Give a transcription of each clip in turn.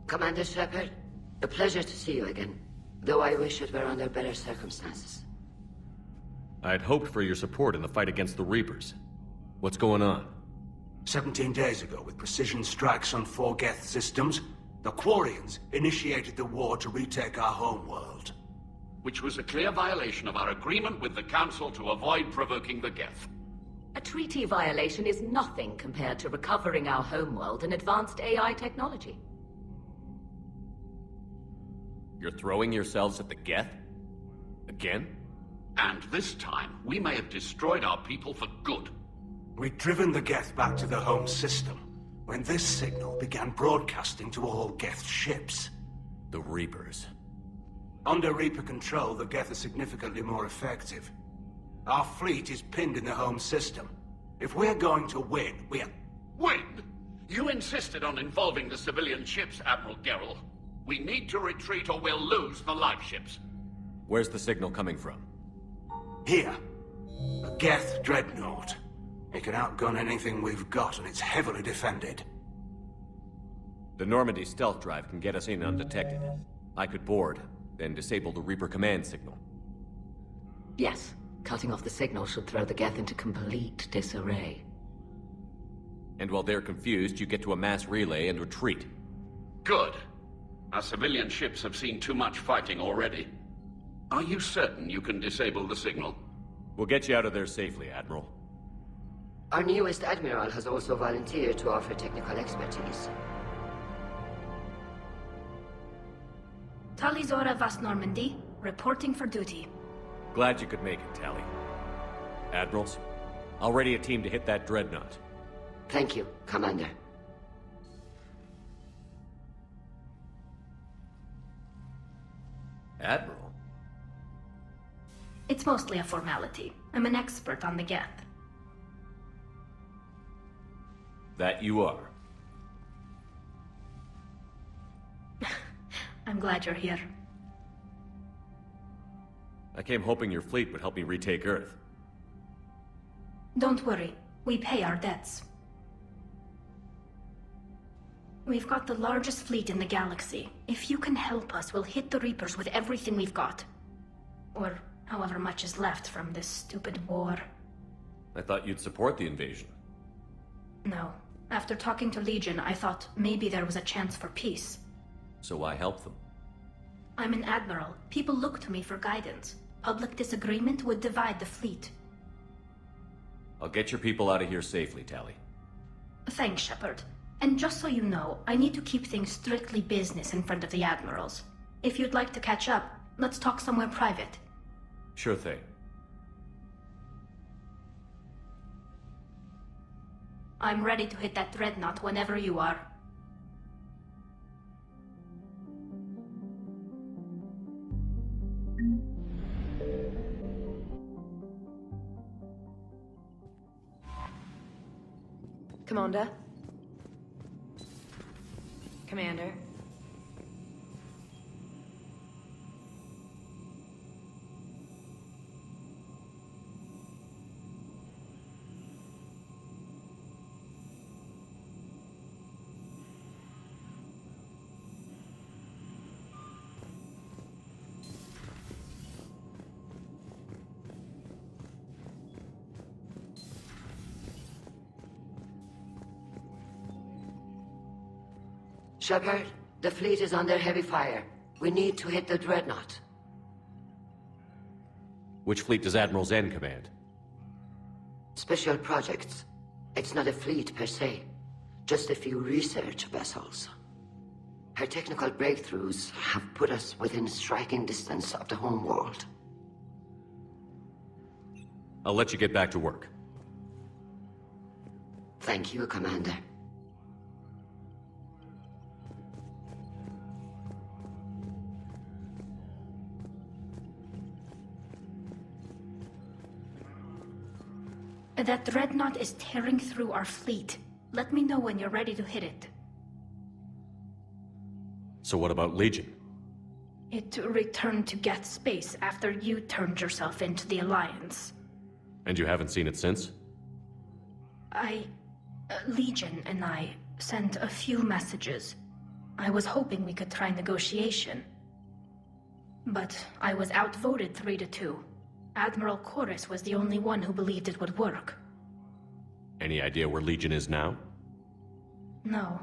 Commander Shepard, a pleasure to see you again, though I wish it were under better circumstances. I'd hoped for your support in the fight against the Reapers. What's going on? 17 days ago, with precision strikes on 4 Geth systems, the Quarians initiated the war to retake our homeworld. Which was a clear violation of our agreement with the Council to avoid provoking the Geth. A treaty violation is nothing compared to recovering our homeworld and advanced AI technology. You're throwing yourselves at the Geth? Again? And this time, we may have destroyed our people for good. We'd driven the Geth back to the home system, when this signal began broadcasting to all Geth ships. The Reapers. Under Reaper control, the Geth are significantly more effective. Our fleet is pinned in the home system. If we're going to win, we're... Win? You insisted on involving the civilian ships, Admiral Gerrel. We need to retreat or we'll lose the live ships. Where's the signal coming from? Here. A Geth dreadnought. It can outgun anything we've got, and it's heavily defended. The Normandy stealth drive can get us in undetected. I could board, then disable the Reaper command signal. Yes, cutting off the signal should throw the Geth into complete disarray. And while they're confused, you get to a mass relay and retreat. Good. Our civilian ships have seen too much fighting already. Are you certain you can disable the signal? We'll get you out of there safely, Admiral. Our newest Admiral has also volunteered to offer technical expertise. Talizora Vas Normandy, reporting for duty. Glad you could make it, Tally. Admirals, I'll ready a team to hit that dreadnought. Thank you, Commander. Admiral? It's mostly a formality. I'm an expert on the Geth. That you are. I'm glad you're here. I came hoping your fleet would help me retake Earth. Don't worry. We pay our debts. We've got the largest fleet in the galaxy. If you can help us, we'll hit the Reapers with everything we've got. Or however much is left from this stupid war. I thought you'd support the invasion. No. After talking to Legion, I thought maybe there was a chance for peace. So why help them? I'm an admiral. People look to me for guidance. Public disagreement would divide the fleet. I'll get your people out of here safely, Tally. Thanks, Shepard. And just so you know, I need to keep things strictly business in front of the admirals. If you'd like to catch up, let's talk somewhere private. Sure thing. I'm ready to hit that dreadnought whenever you are. Commander? Commander? Shepard, the fleet is under heavy fire. We need to hit the dreadnought. Which fleet does Admiral Zen command? Special projects. It's not a fleet per se, just a few research vessels. Her technical breakthroughs have put us within striking distance of the homeworld. I'll let you get back to work. Thank you, Commander. That dreadnought is tearing through our fleet. Let me know when you're ready to hit it. So what about Legion? It returned to Geth space after you turned yourself into the Alliance. And you haven't seen it since? Legion and I sent a few messages. I was hoping we could try negotiation. But I was outvoted 3-2. Admiral Chorus was the only one who believed it would work. Any idea where Legion is now? No.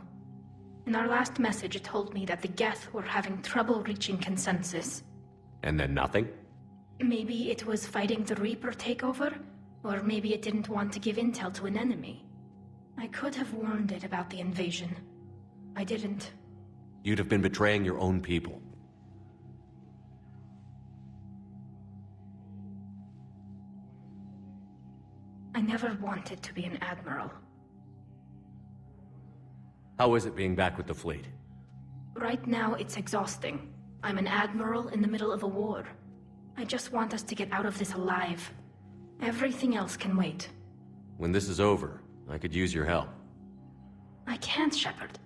In our last message, it told me that the Geth were having trouble reaching consensus. And then nothing? Maybe it was fighting the Reaper takeover, or maybe it didn't want to give intel to an enemy. I could have warned it about the invasion. I didn't. You'd have been betraying your own people. I never wanted to be an admiral. How is it being back with the fleet? Right now, it's exhausting. I'm an admiral in the middle of a war. I just want us to get out of this alive. Everything else can wait. When this is over, I could use your help. I can't, Shepard.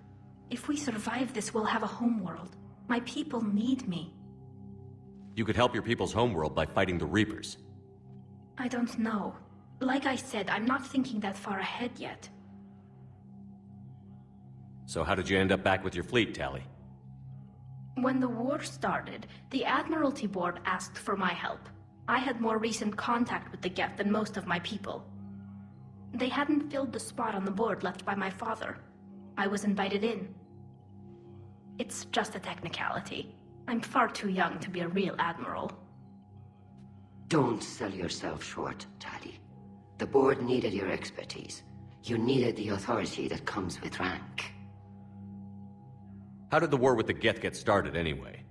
If we survive this, we'll have a homeworld. My people need me. You could help your people's homeworld by fighting the Reapers. I don't know. Like I said, I'm not thinking that far ahead yet. So how did you end up back with your fleet, Tali? When the war started, the Admiralty Board asked for my help. I had more recent contact with the Geth than most of my people. They hadn't filled the spot on the board left by my father. I was invited in. It's just a technicality. I'm far too young to be a real admiral. Don't sell yourself short, Tali. The board needed your expertise. You needed the authority that comes with rank. How did the war with the Geth get started, anyway?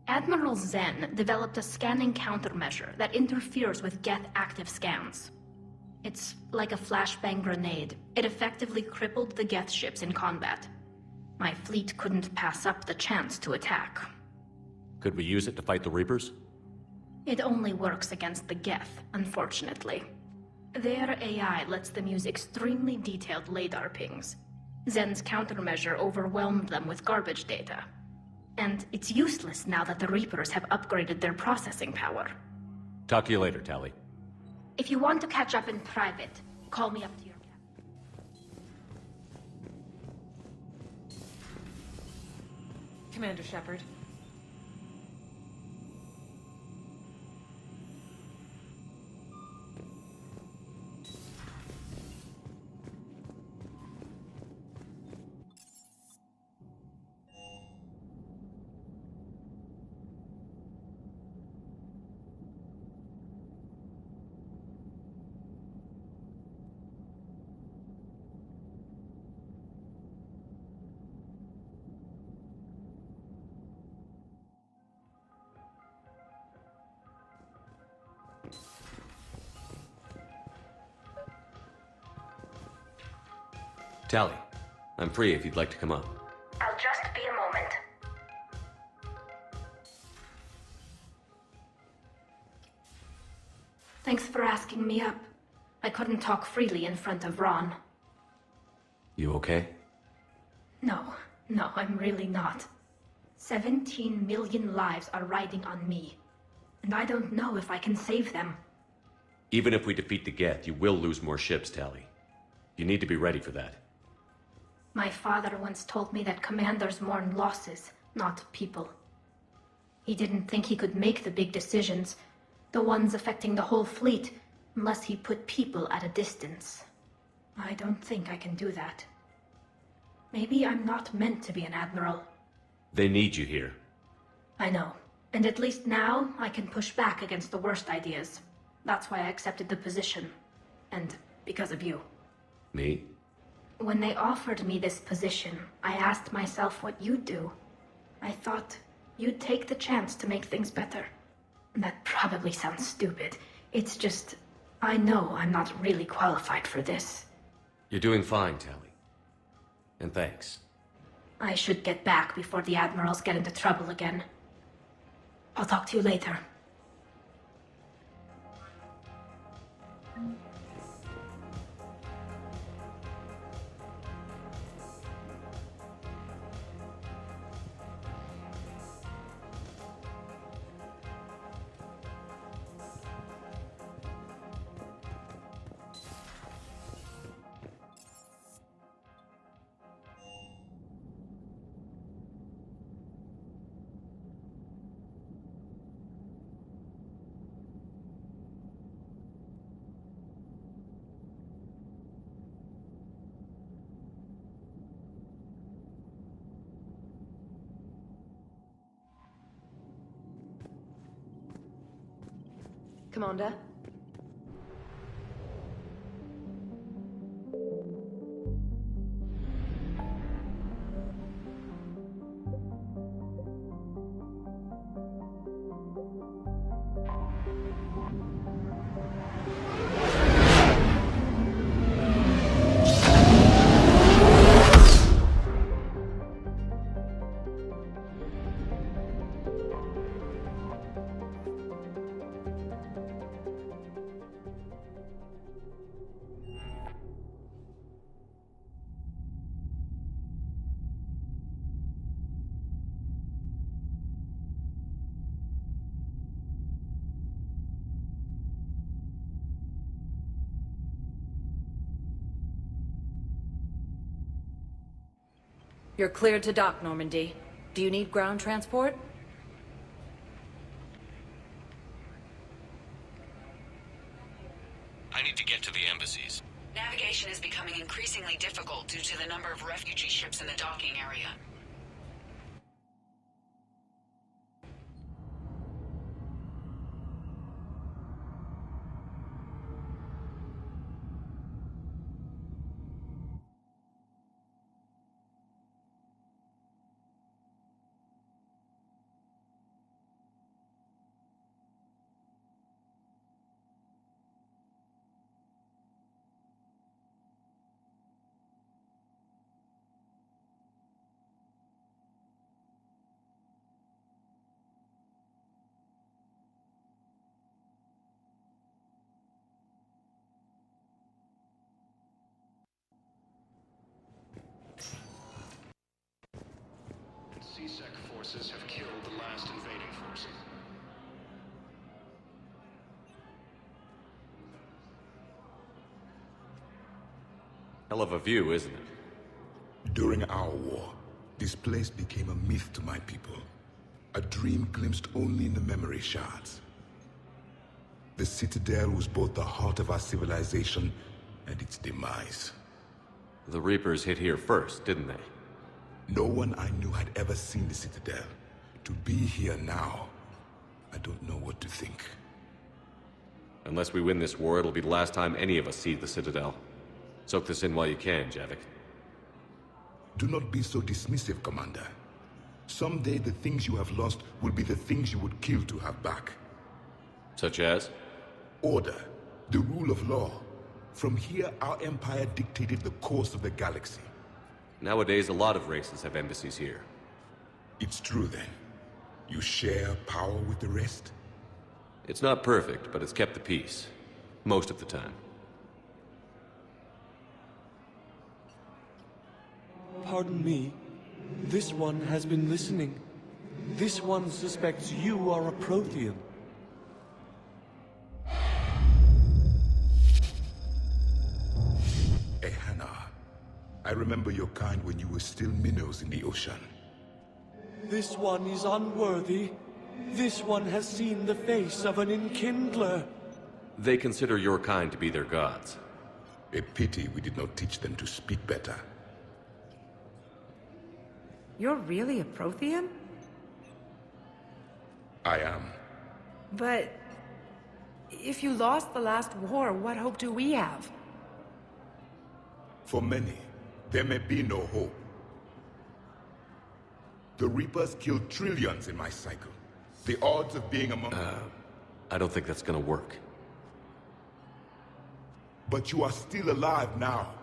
Admiral Zen developed a scanning countermeasure that interferes with Geth active scans. It's like a flashbang grenade. It effectively crippled the Geth ships in combat. My fleet couldn't pass up the chance to attack. Could we use it to fight the Reapers? It only works against the Geth, unfortunately. Their AI lets them use extremely detailed LADAR pings. Zen's countermeasure overwhelmed them with garbage data. And it's useless now that the Reapers have upgraded their processing power. Talk to you later, Tali. If you want to catch up in private, call me up to your cabin. Commander Shepard. Tali, I'm free if you'd like to come up. I'll just be a moment. Thanks for asking me up. I couldn't talk freely in front of Ron. You okay? No, I'm really not. 17 million lives are riding on me. And I don't know if I can save them. Even if we defeat the Geth, you will lose more ships, Tali. You need to be ready for that. My father once told me that commanders mourn losses, not people. He didn't think he could make the big decisions, the ones affecting the whole fleet, unless he put people at a distance. I don't think I can do that. Maybe I'm not meant to be an admiral. They need you here. I know. And at least now, I can push back against the worst ideas. That's why I accepted the position. And because of you. Me? When they offered me this position, I asked myself what you'd do. I thought you'd take the chance to make things better. That probably sounds stupid. It's just, I know I'm not really qualified for this. You're doing fine, Tali. And thanks. I should get back before the admirals get into trouble again. I'll talk to you later. Commander. You're cleared to dock, Normandy. Do you need ground transport? I need to get to the embassies. Navigation is becoming increasingly difficult due to the number of refugee ships in the docking area. CSEC forces have killed the last invading forces. Hell of a view, isn't it? During our war, this place became a myth to my people. A dream glimpsed only in the memory shards. The Citadel was both the heart of our civilization and its demise. The Reapers hit here first, didn't they? No one I knew had ever seen the Citadel. To be here now, I don't know what to think. Unless we win this war, it'll be the last time any of us see the Citadel. Soak this in while you can, Javik. Do not be so dismissive, Commander. Someday the things you have lost will be the things you would kill to have back. Such as? Order, the rule of law. From here, our empire dictated the course of the galaxy. Nowadays, a lot of races have embassies here. It's true, then. You share power with the rest? It's not perfect, but it's kept the peace. Most of the time. Pardon me. This one has been listening. This one suspects you are a Prothean. Hannah. I remember your kind when you were still minnows in the ocean. This one is unworthy. This one has seen the face of an enkindler. They consider your kind to be their gods. A pity we did not teach them to speak better. You're really a Prothean? I am. But if you lost the last war, what hope do we have? For many, there may be no hope. The Reapers killed trillions in my cycle. The odds of being among... I don't think that's gonna work. But you are still alive now.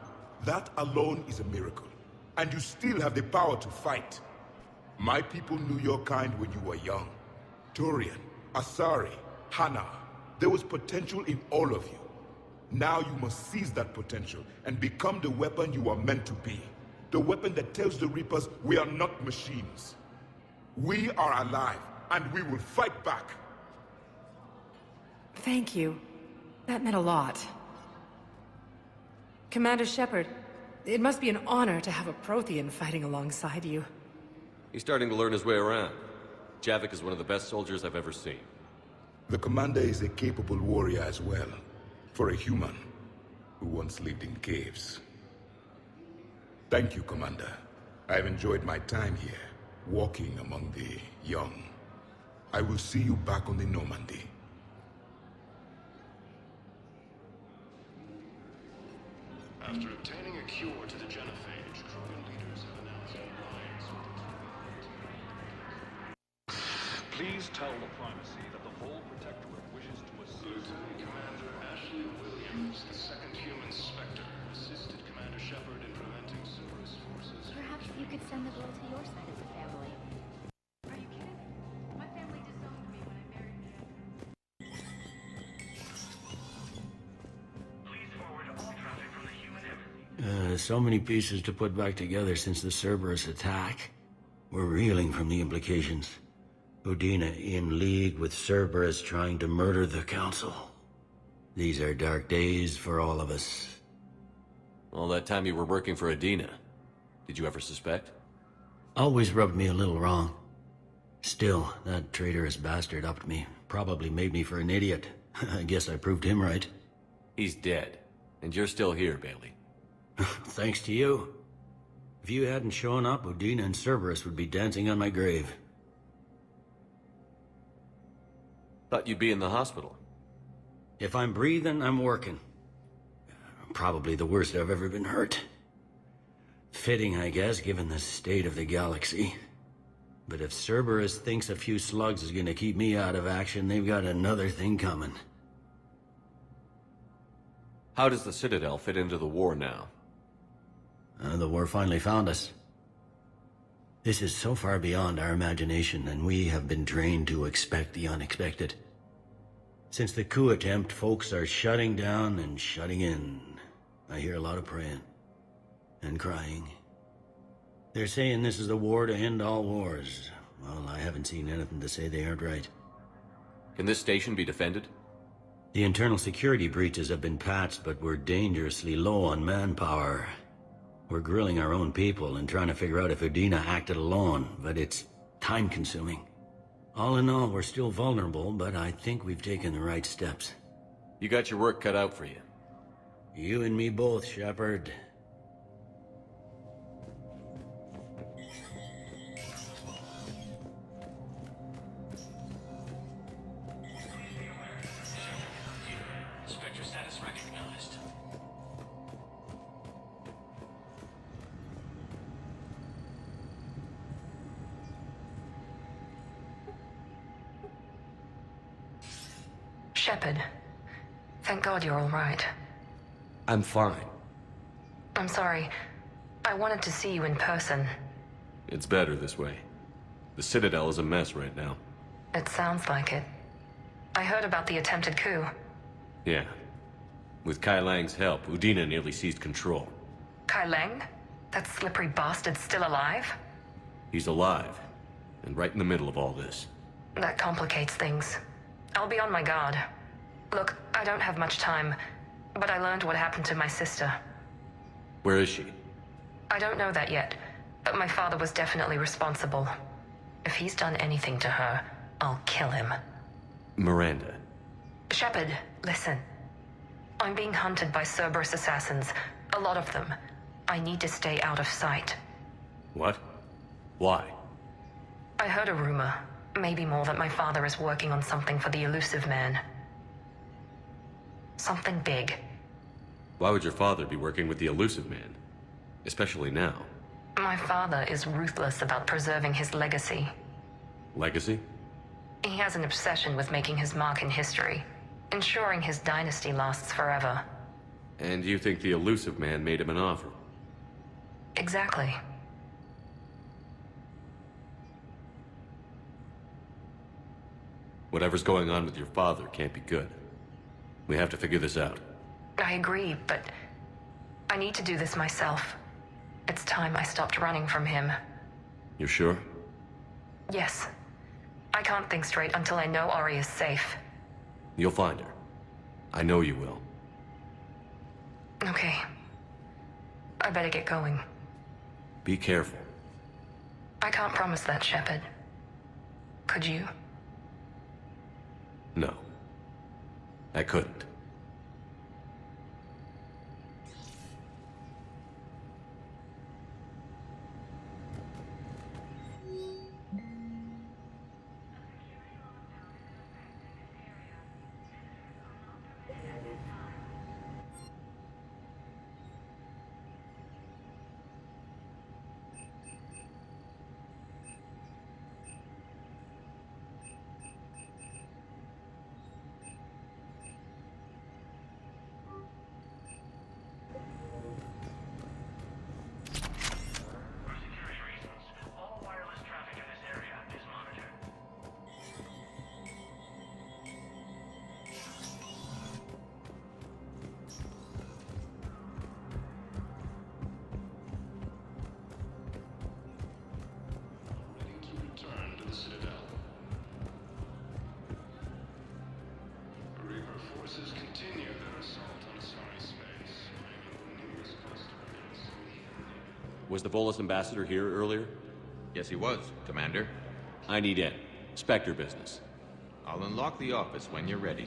That alone is a miracle. And you still have the power to fight. My people knew your kind when you were young. Turian, Asari, Hannah. There was potential in all of you. Now you must seize that potential and become the weapon you are meant to be. The weapon that tells the Reapers we are not machines. We are alive, and we will fight back. Thank you. That meant a lot. Commander Shepard, it must be an honor to have a Prothean fighting alongside you. He's starting to learn his way around. Javik is one of the best soldiers I've ever seen. The commander is a capable warrior as well. For a human who once lived in caves. Thank you, Commander. I've enjoyed my time here, walking among the young. I will see you back on the Normandy. After obtaining a cure to the genophage, Krogan leaders have announced an alliance with the Please tell the Primacy that the whole Protectorate wishes to assist. Lieutenant Commander Ashley Williams, the second human Spectre, assisted Commander Shepard in preventing Cerberus forces. Perhaps you could send the girl to your side of the family. Are you kidding? My family disowned me when I married him. Please forward all traffic from the human embassy. So many pieces to put back together since the Cerberus attack. We're reeling from the implications. Udina in league with Cerberus trying to murder the Council. These are dark days for all of us. All that time you were working for Udina, did you ever suspect? Always rubbed me a little wrong. Still, that traitorous bastard upped me. Probably made me for an idiot. I guess I proved him right. He's dead, and you're still here, Bailey. Thanks to you. If you hadn't shown up, Udina and Cerberus would be dancing on my grave. Thought you'd be in the hospital. If I'm breathing, I'm working. Probably the worst I've ever been hurt. Fitting, I guess, given the state of the galaxy. But if Cerberus thinks a few slugs is gonna keep me out of action, they've got another thing coming. How does the Citadel fit into the war now? The war finally found us. This is so far beyond our imagination, and we have been trained to expect the unexpected. Since the coup attempt, folks are shutting down and shutting in. I hear a lot of praying. And crying. They're saying this is the war to end all wars. Well, I haven't seen anything to say they aren't right. Can this station be defended? The internal security breaches have been patched, but we're dangerously low on manpower. We're grilling our own people and trying to figure out if Udina acted alone, but it's time-consuming. All in all, we're still vulnerable, but I think we've taken the right steps. You got your work cut out for you. You and me both, Shepard. Spectre status recognized. Shepard, thank God you're all right. I'm fine. I'm sorry. I wanted to see you in person. It's better this way. The Citadel is a mess right now. It sounds like it. I heard about the attempted coup. Yeah. With Kai Lang's help, Udina nearly seized control. Kai Lang? That slippery bastard's still alive? He's alive, and right in the middle of all this. That complicates things. I'll be on my guard. Look, I don't have much time, but I learned what happened to my sister. Where is she? I don't know that yet, but my father was definitely responsible. If he's done anything to her, I'll kill him. Miranda. Shepard, listen. I'm being hunted by Cerberus assassins. A lot of them. I need to stay out of sight. What? Why? I heard a rumor, maybe more, that my father is working on something for the Elusive Man. Something big. Why would your father be working with the Elusive Man? Especially now. My father is ruthless about preserving his legacy. Legacy? He has an obsession with making his mark in history, ensuring his dynasty lasts forever. And you think the Elusive Man made him an offer? Exactly. Whatever's going on with your father can't be good. We have to figure this out. I agree, but I need to do this myself. It's time I stopped running from him. You're sure? Yes. I can't think straight until I know Ori is safe. You'll find her. I know you will. Okay. I better get going. Be careful. I can't promise that, Shepard. Could you? No. I couldn't. Was the Volus ambassador here earlier? Yes, he was, Commander. I need in. Spectre business. I'll unlock the office when you're ready.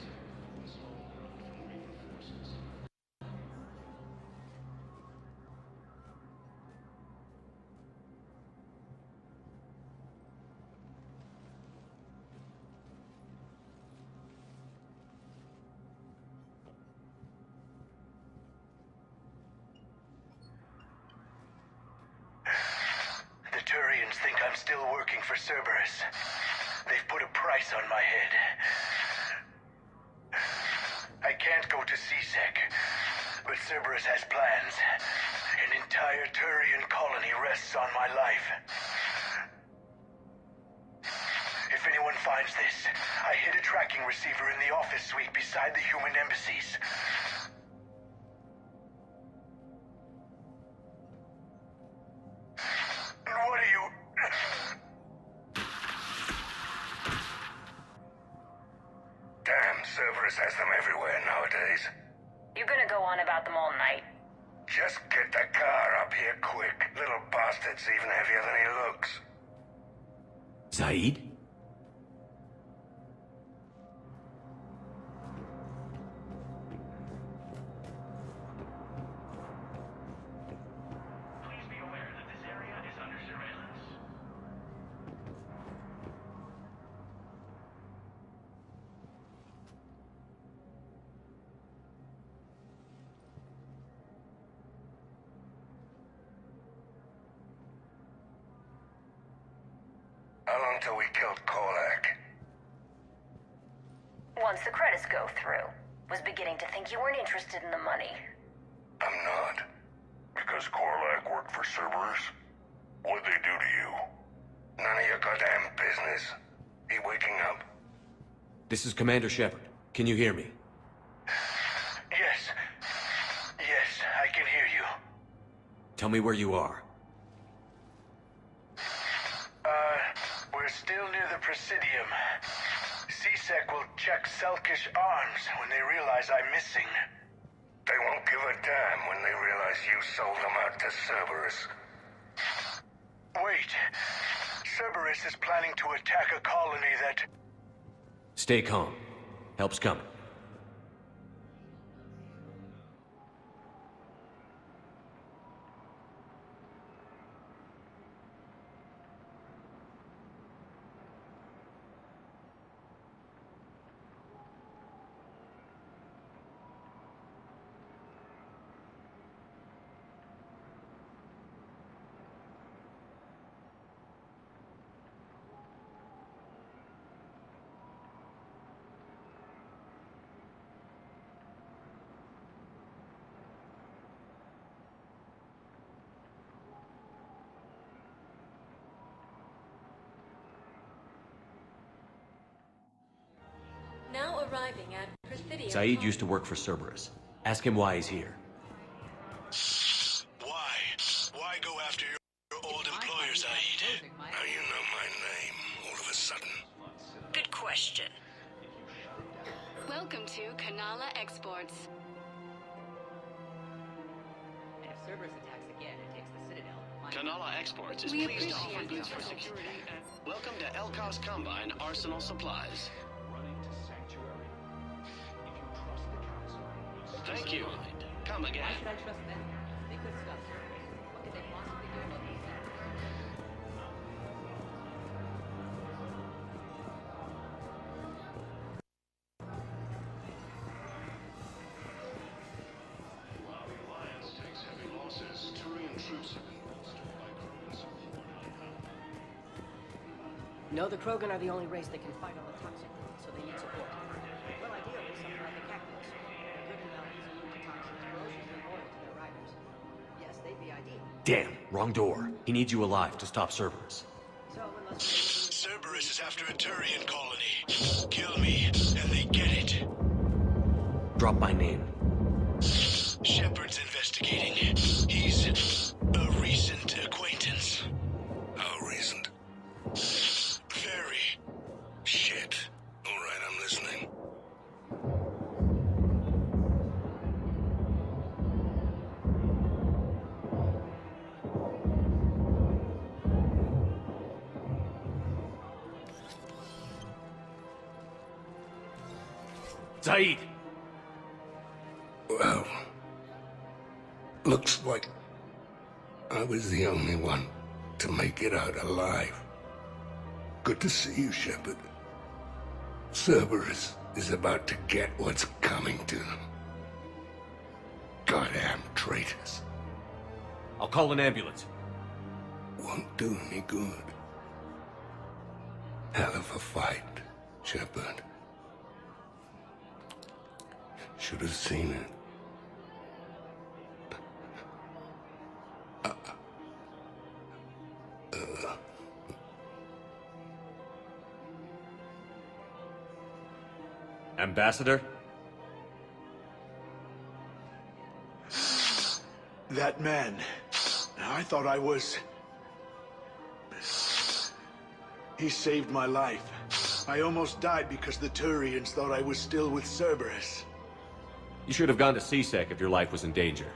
The Turians think I'm still working for Cerberus. They've put a price on my head. I can't go to CSEC, but Cerberus has plans. An entire Turian colony rests on my life. If anyone finds this, I hid a tracking receiver in the office suite beside the human embassies. What are you... Damn, Cerberus has them everywhere nowadays. You gonna go on about them all night? Just get the car up here quick. Little bastard's even heavier than he looks. Zaid? Please be aware that this area is under surveillance. How long till we killed Korlak? Once the credits go through. Was beginning to think you weren't interested in the money. I'm not. Because Korlak worked for Cerberus? What'd they do to you? None of your goddamn business. He waking up? This is Commander Shepard. Can you hear me? Yes. Yes, I can hear you. Tell me where you are. We're still near the Presidium. CSEC will check Selkish arms when they realize I'm missing. They won't give a damn when they realize you sold them out to Cerberus. Wait. Cerberus is planning to attack a colony that... Stay calm. Help's coming. Now arriving at Presidium. Zaid used to work for Cerberus. Ask him why he's here. Why? Why go after your old employer, Zaid? Now you know my name, all of a sudden. Good question. Welcome to Kanala Exports. And if Cerberus attacks again and takes the Citadel... Kanala Exports is We pleased to appreciate offer goods your for help. security and... Welcome to Elkos Combine Arsenal Supplies. Running to Sanctuary. If you trust the Council, Thank you. Come again. Why should I trust them? They could stop Cerberus. What could they possibly do about these things? while the Alliance takes heavy losses, Turian troops have been bolstered by Krogan's worn out. No, the Krogan are the only race that can fight on the toxic route, so they need support. Well, ideally, something like a cactus. Good enough, immune to toxins, ferocious and loyal to their riders. Yes, they'd be ideal. Damn, wrong door. He needs you alive to stop Cerberus. So, unless... Cerberus is after a Turian colony. Kill me, and they get it. Drop my name. Shepard's investigating. He's a recent acquaintance. How recent? Very. Shit. All right, I'm listening. Zaid! Well, looks like I was the only one to make it out alive. Good to see you, Shepard. Cerberus is about to get what's coming to them. Goddamn traitors. I'll call an ambulance. Won't do any good. Hell of a fight, Shepard. Should have seen it. Ambassador? That man. I thought I was... He saved my life. I almost died because the Turians thought I was still with Cerberus. You should have gone to CSEC if your life was in danger.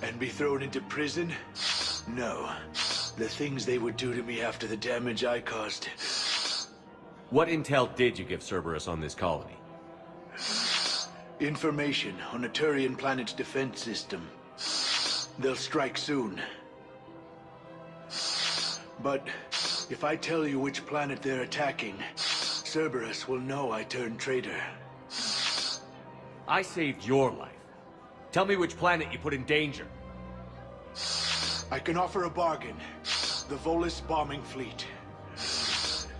And be thrown into prison? No. The things they would do to me after the damage I caused. What intel did you give Cerberus on this colony? Information on a Turian planet's defense system. They'll strike soon. But if I tell you which planet they're attacking, Cerberus will know I turned traitor. I saved your life. Tell me which planet you put in danger. I can offer a bargain. The Volus bombing fleet.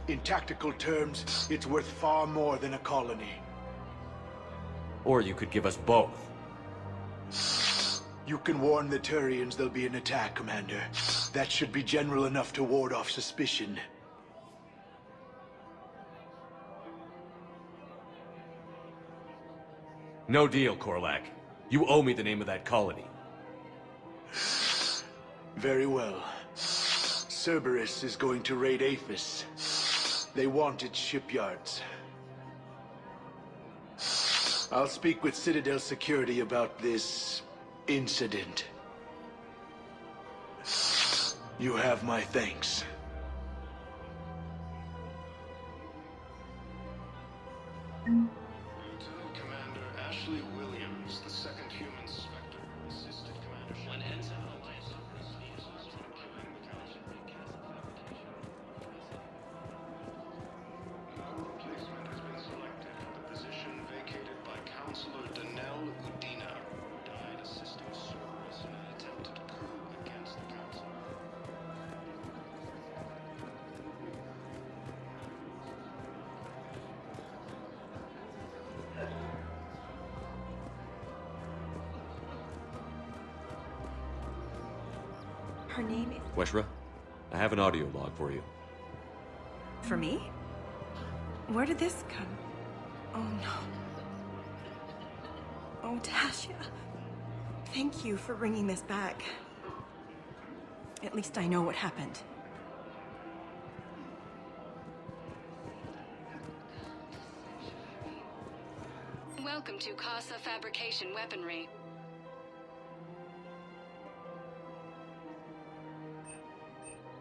In tactical terms, it's worth far more than a colony. Or you could give us both. You can warn the Turians there'll be an attack, Commander. That should be general enough to ward off suspicion. No deal, Korlak. You owe me the name of that colony. Very well. Cerberus is going to raid Aphis. They want its shipyards. I'll speak with Citadel security about this incident. You have my thanks. Lieutenant Commander Ashley Williams, the second human Spectre, assisted Commander when ends out a life from killing the Council fabrication. No replacement has been selected for the position vacated by Counselor Danelle Udina, who died assisting Cerberus in an attempted coup against the Council. Her name is... Weshra, I have an audio log for you. For me? Where did this come? Oh no. Oh, Tasha. Thank you for bringing this back. At least I know what happened. Welcome to Casa Fabrication Weaponry.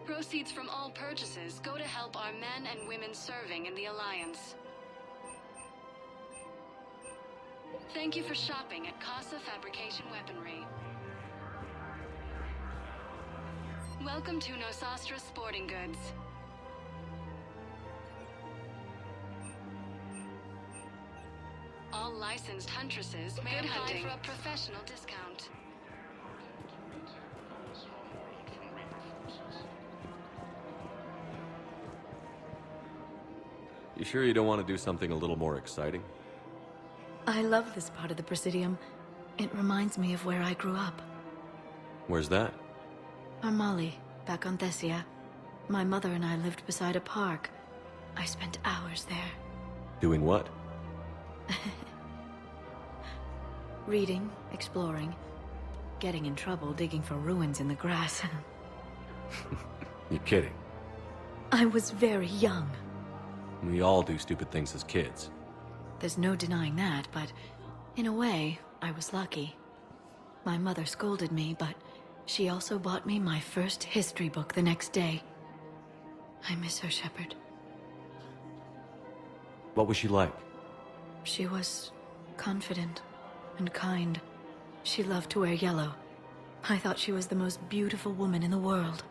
Proceeds from all purchases go to help our men and women serving in the Alliance. Thank you for shopping at Casa Fabrication Weaponry. Welcome to Nosastra Sporting Goods. All licensed huntresses may apply for a professional discount. You sure you don't want to do something a little more exciting? I love this part of the Presidium. It reminds me of where I grew up. Where's that? Armali, back on Thessia. My mother and I lived beside a park. I spent hours there. Doing what? Reading, exploring, getting in trouble digging for ruins in the grass. You're kidding. I was very young. We all do stupid things as kids. There's no denying that, but in a way, I was lucky. My mother scolded me, but she also bought me my first history book the next day. I miss her, Shepard. What was she like? She was confident and kind. She loved to wear yellow. I thought she was the most beautiful woman in the world.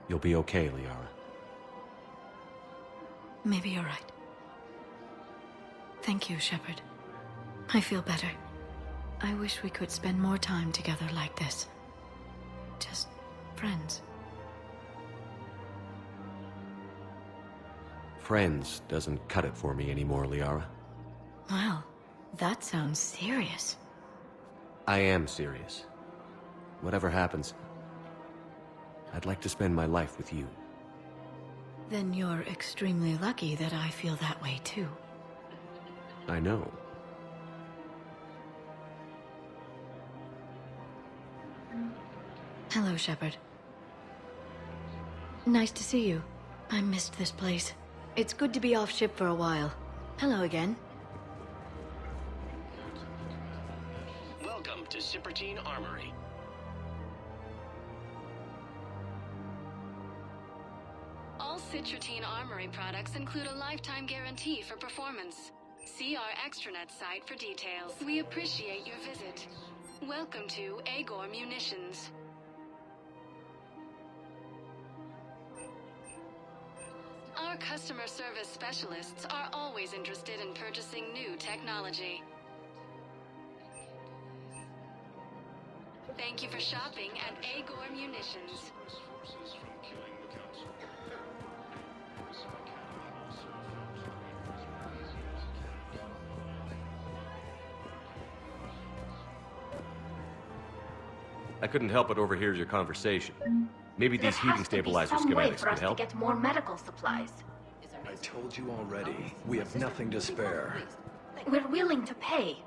You'll be okay, Liara. Maybe you're right. Thank you, Shepard. I feel better. I wish we could spend more time together like this. Just friends. Friends doesn't cut it for me anymore, Liara. Well, that sounds serious. I am serious. Whatever happens, I'd like to spend my life with you. Then you're extremely lucky that I feel that way too. I know. Hello, Shepard. Nice to see you. I missed this place. It's good to be off ship for a while. Hello again. Welcome to Sniperteam Armory. All Sniperteam Armory products include a lifetime guarantee for performance. See our extranet site for details. We appreciate your visit. Welcome to Agor Munitions. Our customer service specialists are always interested in purchasing new technology. Thank you for shopping at Agor Munitions. I couldn't help but overhear your conversation. Maybe these heating stabilizer schematics could help. To get more medical supplies. I told you already, we have nothing to spare. We're willing to pay.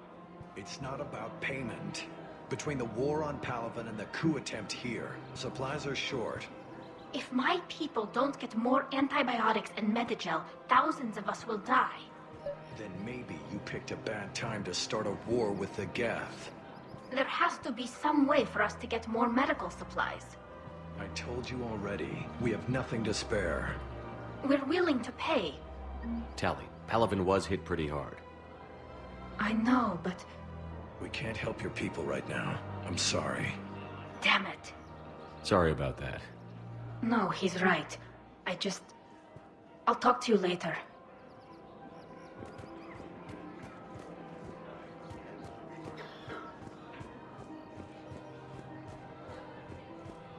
It's not about payment. Between the war on Palaven and the coup attempt here, supplies are short. If my people don't get more antibiotics and Medigel, thousands of us will die. Then maybe you picked a bad time to start a war with the Geth. There has to be some way for us to get more medical supplies. I told you already, we have nothing to spare. We're willing to pay. Tally, Palaven was hit pretty hard. I know, but... We can't help your people right now. I'm sorry. Damn it. Sorry about that. No, he's right. I'll talk to you later.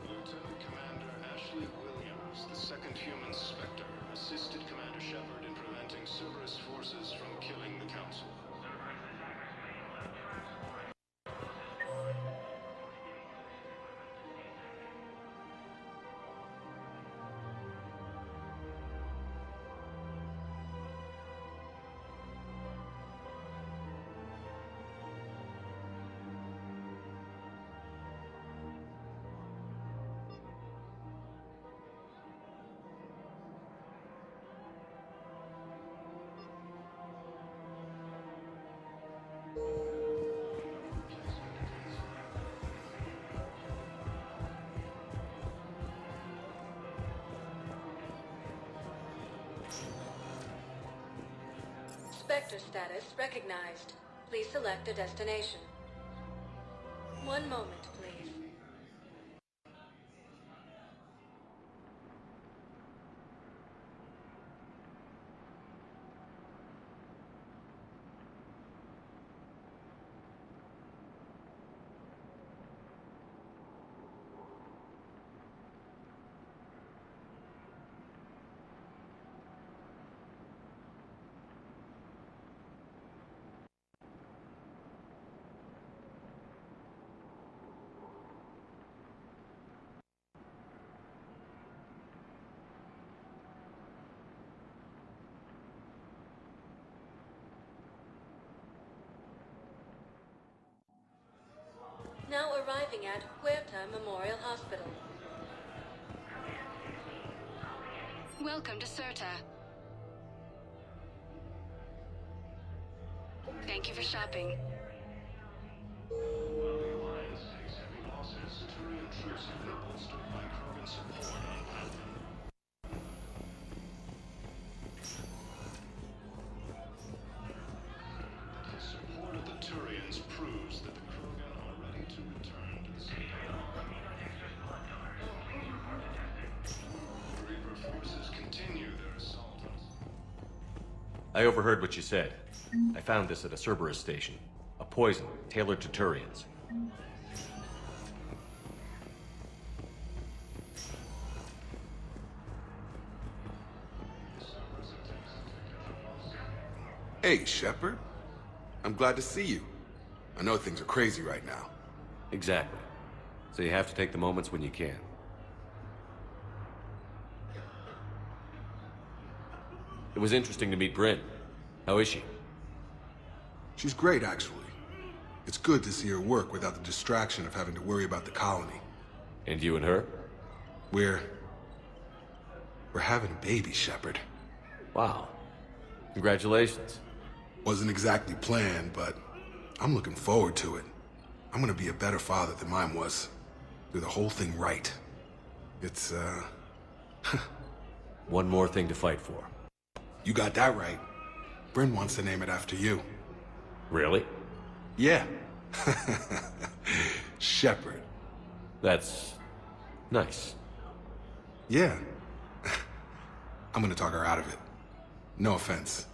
Lieutenant Commander Ashley Williams, the second human Spectre, assisted Commander Shepard in preventing Cerberus forces from killing the Council. Spectre status recognized. Please select a destination. One moment, please. Now arriving at Huerta Memorial Hospital. Welcome to Certa. Thank you for shopping. While the Alliance takes heavy losses, Turian troops have been bolstered by Krogan support on Palaven. I overheard what you said. I found this at a Cerberus station. A poison tailored to Turians. Hey, Shepard. I'm glad to see you. I know things are crazy right now. Exactly. So you have to take the moments when you can. It was interesting to meet Bryn. How is she? She's great, actually. It's good to see her work without the distraction of having to worry about the colony. And you and her? We're having a baby, Shepard. Wow. Congratulations. Wasn't exactly planned, but I'm looking forward to it. I'm gonna be a better father than mine was. Do the whole thing right. It's, One more thing to fight for. You got that right. Bryn wants to name it after you. Really? Yeah. Shepard. That's nice. Yeah. I'm gonna talk her out of it. No offense.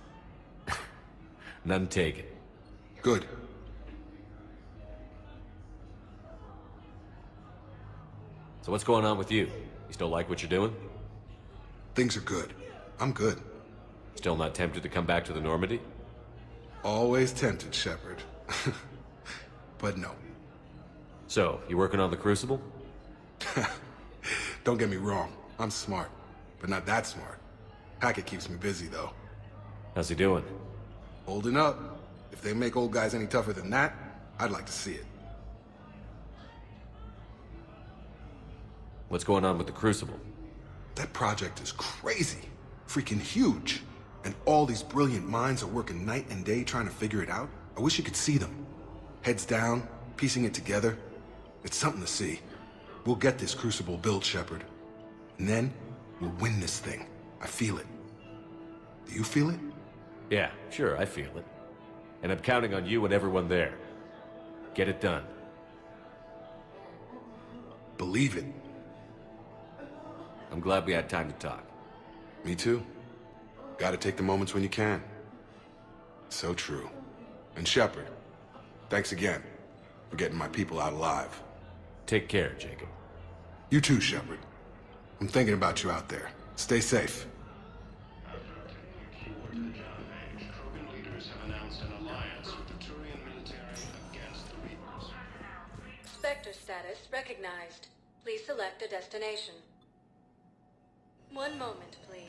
None taken. Good. So what's going on with you? You still like what you're doing? Things are good. I'm good. Still not tempted to come back to the Normandy? Always tempted, Shepard. But no. So, you working on the Crucible? Don't get me wrong. I'm smart. But not that smart. Hackett keeps me busy, though. How's he doing? Holding up. If they make old guys any tougher than that, I'd like to see it. What's going on with the Crucible? That project is crazy. Freaking huge. And all these brilliant minds are working night and day trying to figure it out. I wish you could see them. Heads down, piecing it together. It's something to see. We'll get this Crucible built, Shepard. And then, we'll win this thing. I feel it. Do you feel it? Yeah, sure, I feel it. And I'm counting on you and everyone there. Get it done. Believe it. I'm glad we had time to talk. Me too. Gotta take the moments when you can. So true. And Shepard, thanks again for getting my people out alive. Take care, Jacob. You too, Shepard. I'm thinking about you out there. Stay safe. Krogan leaders have announced an alliance with the Turian military against the Reapers. Spectre status recognized. Please select a destination. One moment, please.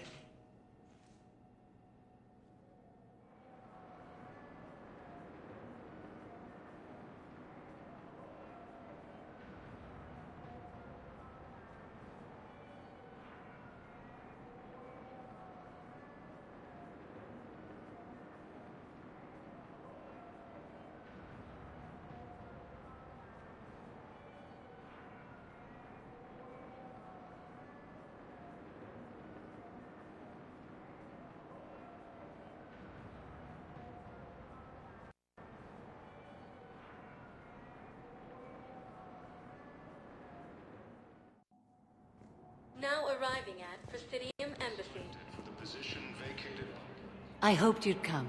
Now arriving at Presidium Embassy. For the position vacated. I hoped you'd come.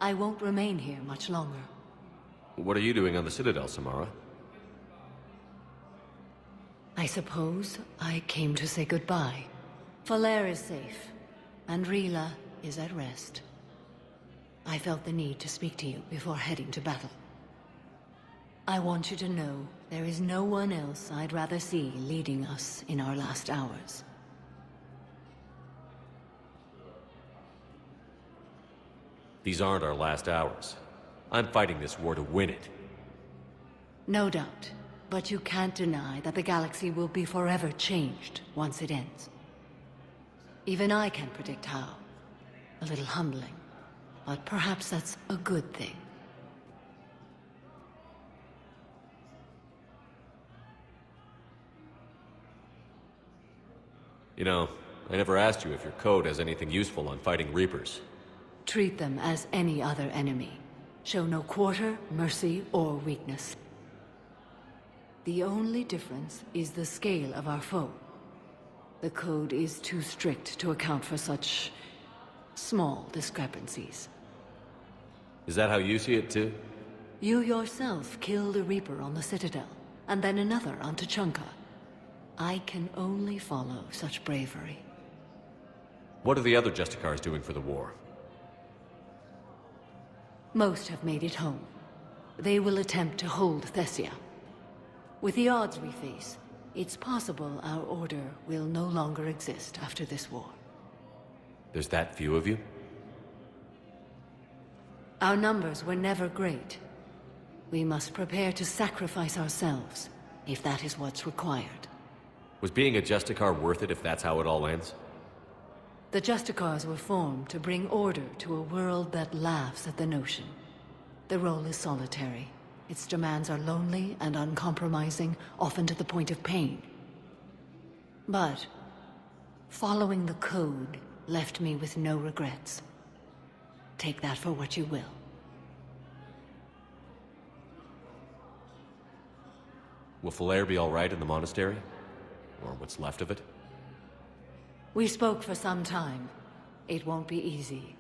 I won't remain here much longer. What are you doing on the Citadel, Samara? I suppose I came to say goodbye. Falair is safe, and Rila is at rest. I felt the need to speak to you before heading to battle. I want you to know there is no one else I'd rather see leading us in our last hours. These aren't our last hours. I'm fighting this war to win it. No doubt, but you can't deny that the galaxy will be forever changed once it ends. Even I can't predict how. A little humbling, but perhaps that's a good thing. You know, I never asked you if your code has anything useful on fighting Reapers. Treat them as any other enemy. Show no quarter, mercy, or weakness. The only difference is the scale of our foe. The code is too strict to account for such Small discrepancies. Is that how you see it, too? You yourself killed a Reaper on the Citadel, and then another on Tuchanka. I can only follow such bravery. What are the other Justicars doing for the war? Most have made it home. They will attempt to hold Thessia. With the odds we face, it's possible our order will no longer exist after this war. There's that few of you? Our numbers were never great. We must prepare to sacrifice ourselves, if that is what's required. Was being a Justicar worth it if that's how it all ends? The Justicars were formed to bring order to a world that laughs at the notion. The role is solitary. Its demands are lonely and uncompromising, often to the point of pain. But following the code left me with no regrets. Take that for what you will. Will Falair be all right in the monastery? Or what's left of it? We spoke for some time. It won't be easy.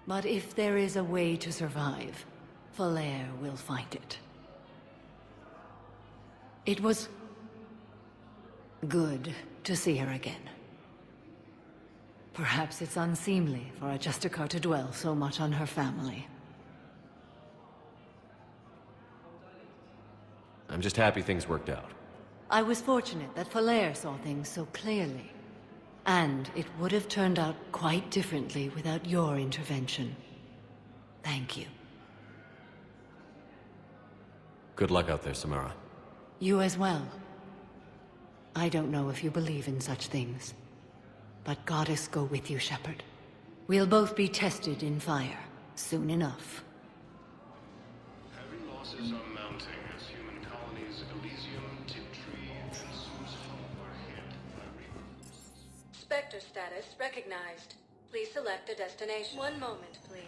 But if there is a way to survive, Falair will find it. It was good to see her again. Perhaps it's unseemly for a Justicar to dwell so much on her family. I'm just happy things worked out. I was fortunate that Falair saw things so clearly. And it would have turned out quite differently without your intervention. Thank you. Good luck out there, Samara. You as well. I don't know if you believe in such things, but Goddess go with you, Shepard. We'll both be tested in fire, soon enough. Heavy losses are mounting as human colonies Elysium, Tiptree, and Sue's Hope are hit by Reapers. Spectre status recognized. Please select a destination. One moment, please.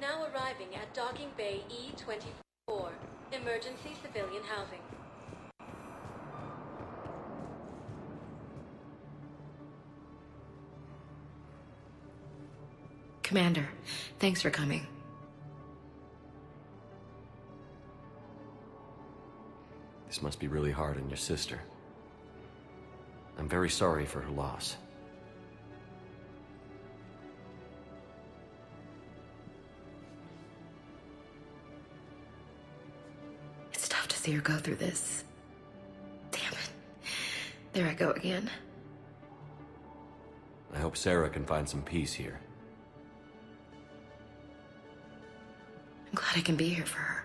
Now arriving at Docking Bay E-24, emergency civilian housing. Commander, thanks for coming. This must be really hard on your sister. I'm very sorry for her loss. It's tough to see her go through this. Damn it. There I go again. I hope Sarah can find some peace here. I'm glad I can be here for her.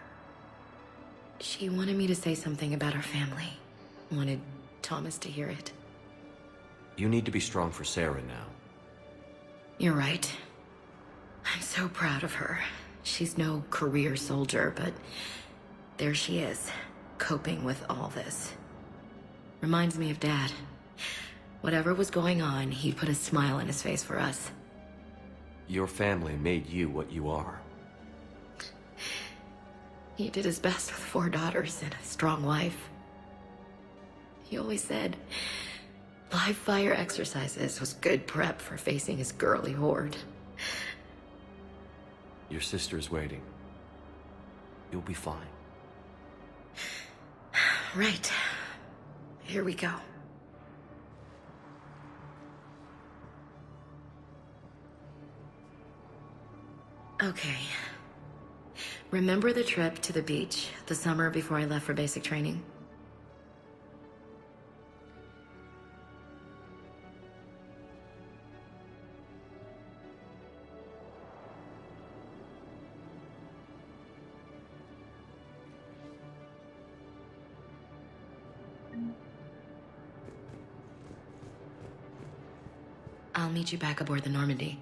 She wanted me to say something about her family. Wanted Thomas to hear it. You need to be strong for Sarah now. You're right. I'm so proud of her. She's no career soldier, but there she is, coping with all this. Reminds me of Dad. Whatever was going on, he'd put a smile on his face for us. Your family made you what you are. He did his best with 4 daughters and a strong wife. He always said live fire exercises was good prep for facing his girly horde. Your sister's waiting. You'll be fine. Right. Here we go. Okay. Remember the trip to the beach the summer before I left for basic training? I'll meet you back aboard the Normandy.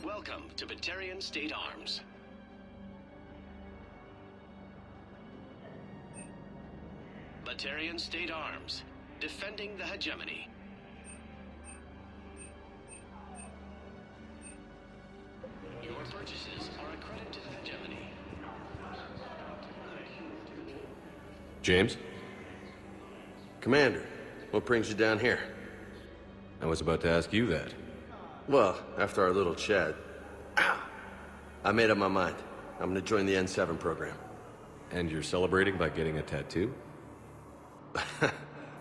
Welcome to Batarian State Arms. Batarian State Arms, defending the hegemony. Your purchases are a credit to the hegemony. James? Commander, what brings you down here? I was about to ask you that. Well, after our little chat, I made up my mind. I'm gonna join the N7 program. And you're celebrating by getting a tattoo?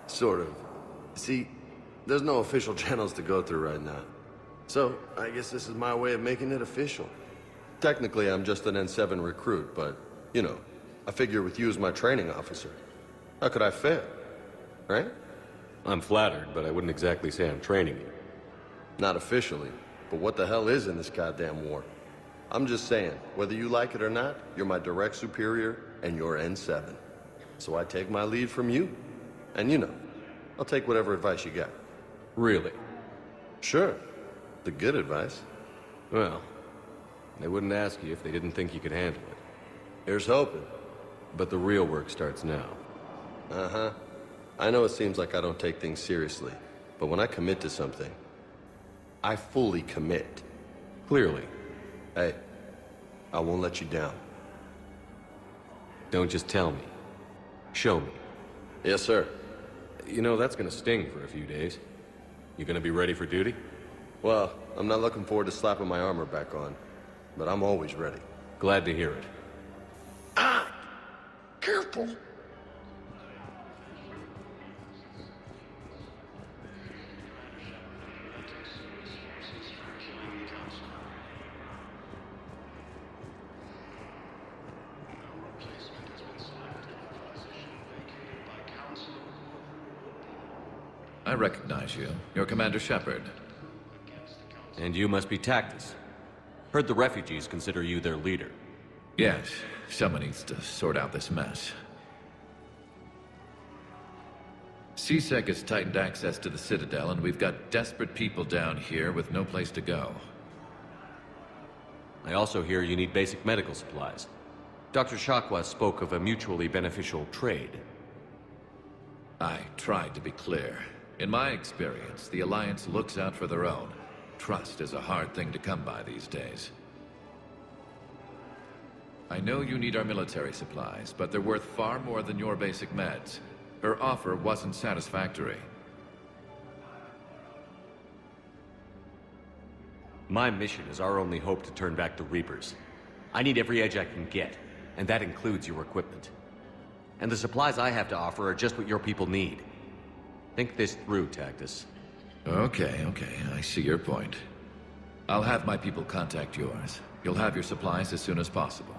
Sort of. See, there's no official channels to go through right now. So, I guess this is my way of making it official. Technically, I'm just an N7 recruit, but, you know, I figure with you as my training officer, how could I fail? Right? I'm flattered, but I wouldn't exactly say I'm training you. Not officially, but what the hell is in this goddamn war? I'm just saying, whether you like it or not, you're my direct superior, and you're N7. So I take my lead from you. And you know, I'll take whatever advice you got. Really? Sure. The good advice. Well, they wouldn't ask you if they didn't think you could handle it. Here's hoping. But the real work starts now. Uh-huh. I know it seems like I don't take things seriously, but when I commit to something, I fully commit. Clearly. Hey, I won't let you down. Don't just tell me. Show me. Yes, sir. You know, that's gonna sting for a few days. You gonna be ready for duty? Well, I'm not looking forward to slapping my armor back on, but I'm always ready. Glad to hear it. Ah! Careful! I recognize you. You're Commander Shepard. And you must be Tactus. Heard the refugees consider you their leader. Yes, someone needs to sort out this mess. CSEC has tightened access to the Citadel, and we've got desperate people down here with no place to go. I also hear you need basic medical supplies. Dr. Shakwa spoke of a mutually beneficial trade. I tried to be clear. In my experience, the Alliance looks out for their own. Trust is a hard thing to come by these days. I know you need our military supplies, but they're worth far more than your basic meds. Her offer wasn't satisfactory. My mission is our only hope to turn back the Reapers. I need every edge I can get, and that includes your equipment. And the supplies I have to offer are just what your people need. Think this through, Tactus. Okay, I see your point. I'll have my people contact yours. You'll have your supplies as soon as possible.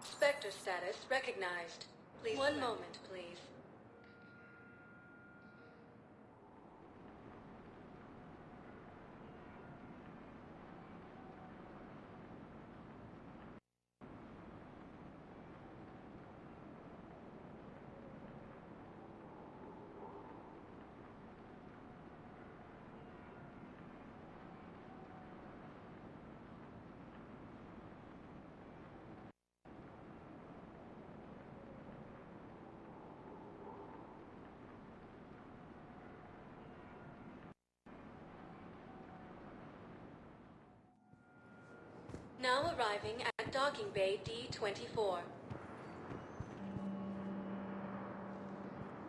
Spectre status recognized. Please. One moment, please. Now arriving at docking bay D-24.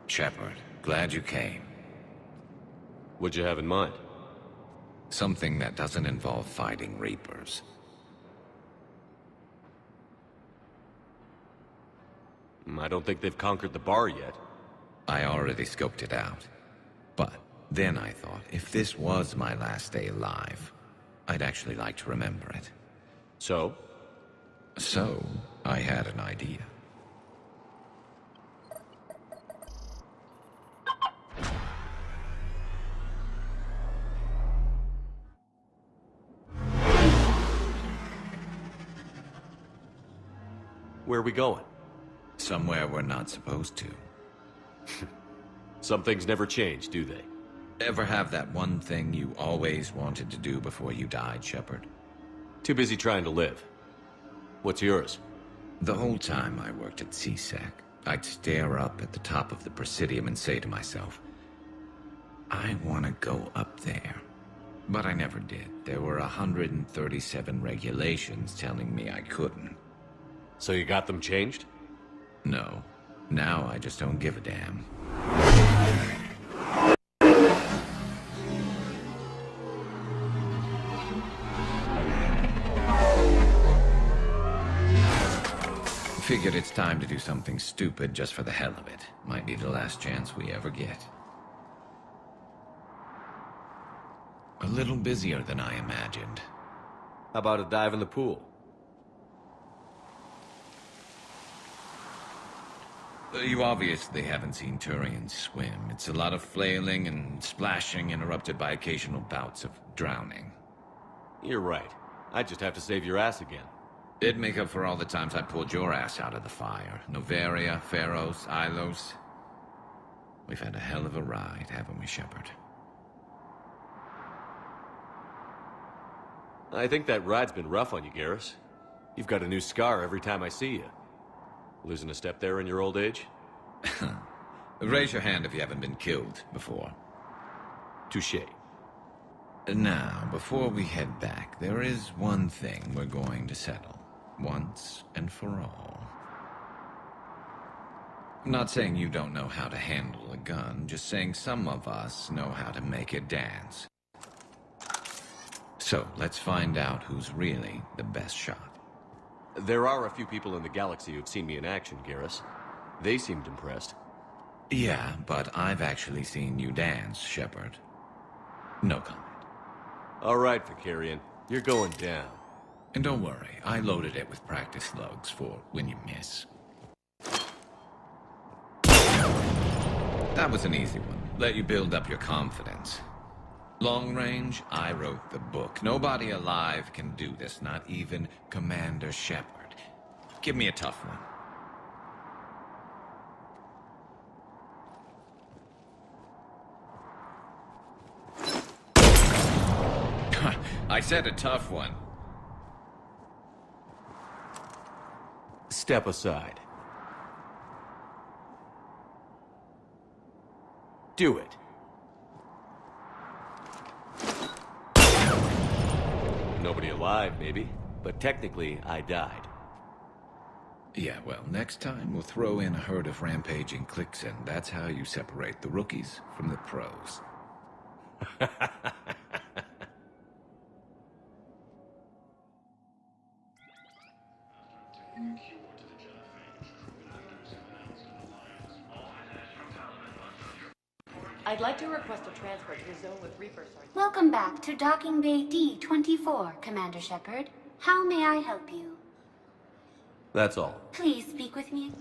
Shepard, glad you came. What'd you have in mind? Something that doesn't involve fighting Reapers. I don't think they've conquered the bar yet. I already scoped it out. But then I thought, if this was my last day alive, I'd actually like to remember it. So? So, I had an idea. Where are we going? Somewhere we're not supposed to. Some things never change, do they? Ever have that one thing you always wanted to do before you died, Shepard? Too busy trying to live. What's yours? The whole time I worked at CSEC, I'd stare up at the top of the Presidium and say to myself, I want to go up there. But I never did. There were 137 regulations telling me I couldn't. So you got them changed? No. Now I just don't give a damn. Figured it's time to do something stupid just for the hell of it. Might be the last chance we ever get. A little busier than I imagined. How about a dive in the pool? You obviously haven't seen Turians swim. It's a lot of flailing and splashing, interrupted by occasional bouts of drowning. You're right. I just have to save your ass again. It'd make up for all the times I pulled your ass out of the fire. Noveria, Pharos, Ilos. We've had a hell of a ride, haven't we, Shepard? I think that ride's been rough on you, Garrus. You've got a new scar every time I see you. Losing a step there in your old age? Raise your hand if you haven't been killed before. Touché. Now, before we head back, there is one thing we're going to settle. Once and for all. I'm not saying you don't know how to handle a gun, just saying some of us know how to make it dance. So, let's find out who's really the best shot. There are a few people in the galaxy who've seen me in action, Garrus. They seemed impressed. Yeah, but I've actually seen you dance, Shepard. No comment. All right, Vicarian. You're going down. And don't worry, I loaded it with practice slugs for when you miss. That was an easy one. Let you build up your confidence. Long range, I wrote the book. Nobody alive can do this, not even Commander Shepard. Give me a tough one. I said a tough one. Step aside. Do it. Nobody alive, maybe. But technically, I died. Yeah, well, next time we'll throw in a herd of rampaging cliques, and that's how you separate the rookies from the pros. I'd like to request a transfer to the zone with Reaper, Sergeant. Welcome back to Docking Bay D-24, Commander Shepard. How may I help you? That's all. Please speak with me.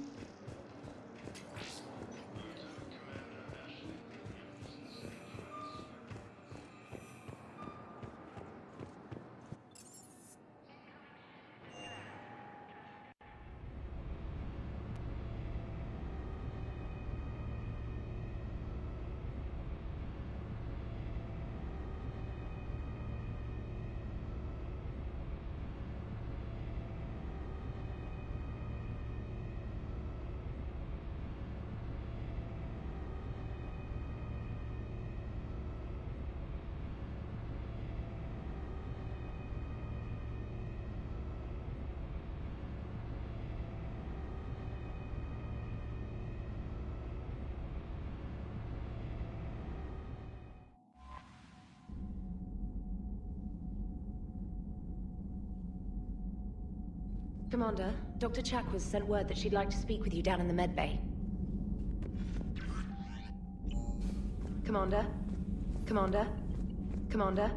Commander, Dr. Chakwas sent word that she'd like to speak with you down in the med bay. Commander? Commander? Commander?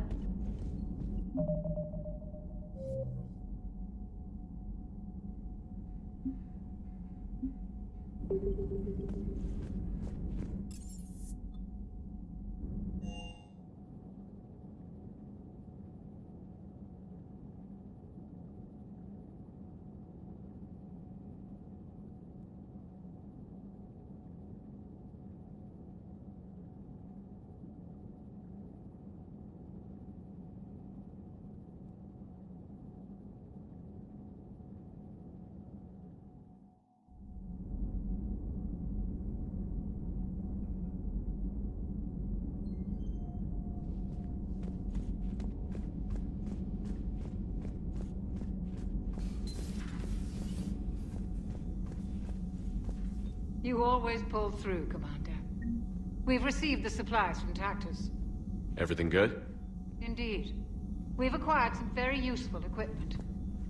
You always pull through, Commander. We've received the supplies from Tactus. Everything good? Indeed. We've acquired some very useful equipment.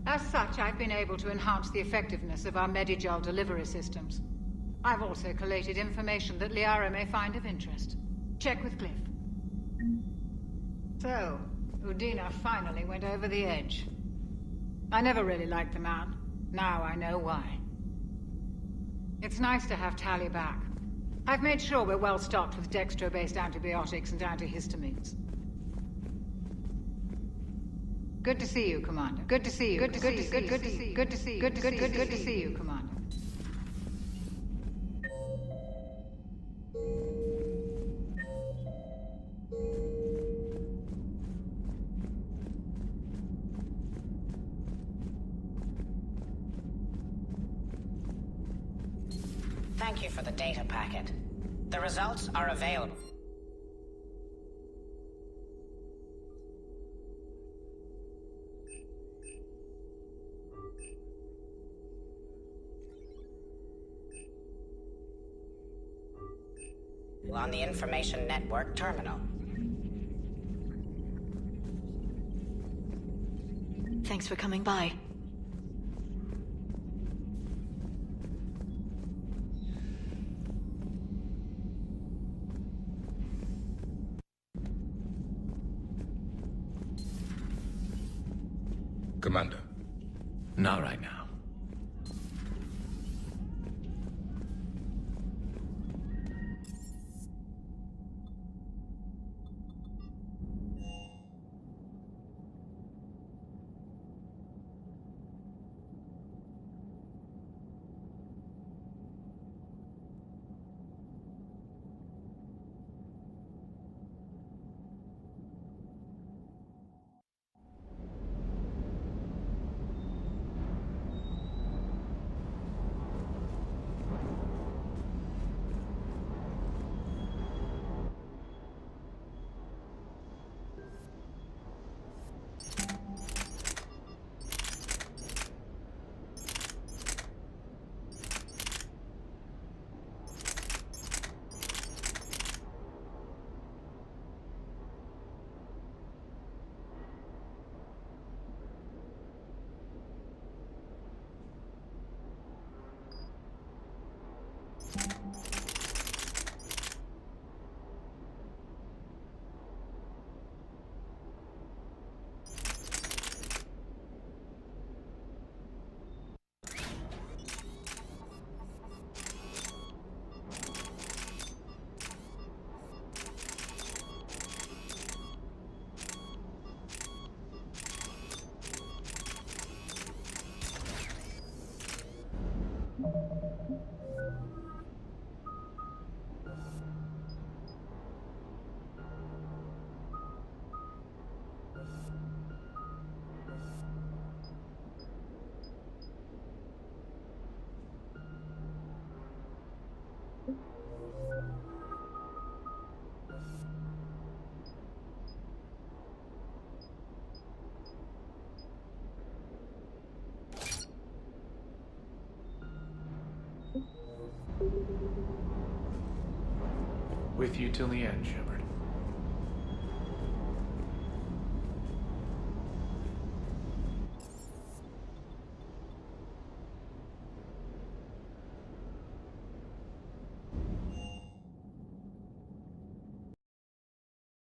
As such, I've been able to enhance the effectiveness of our Medigel delivery systems. I've also collated information that Liara may find of interest. Check with Cliff. So, Udina finally went over the edge. I never really liked the man. Now I know why. It's nice to have Tali back. I've made sure we're well stocked with dextro-based antibiotics and antihistamines. Good to see you, Commander. Good to see you. Good to see you. Good to see you. Good to see you. Good to see you, Commander. Thank you for the data packet. The results are available. On the Information Network terminal. Thanks for coming by. Commander. Not right now. With you till the end, Shepard.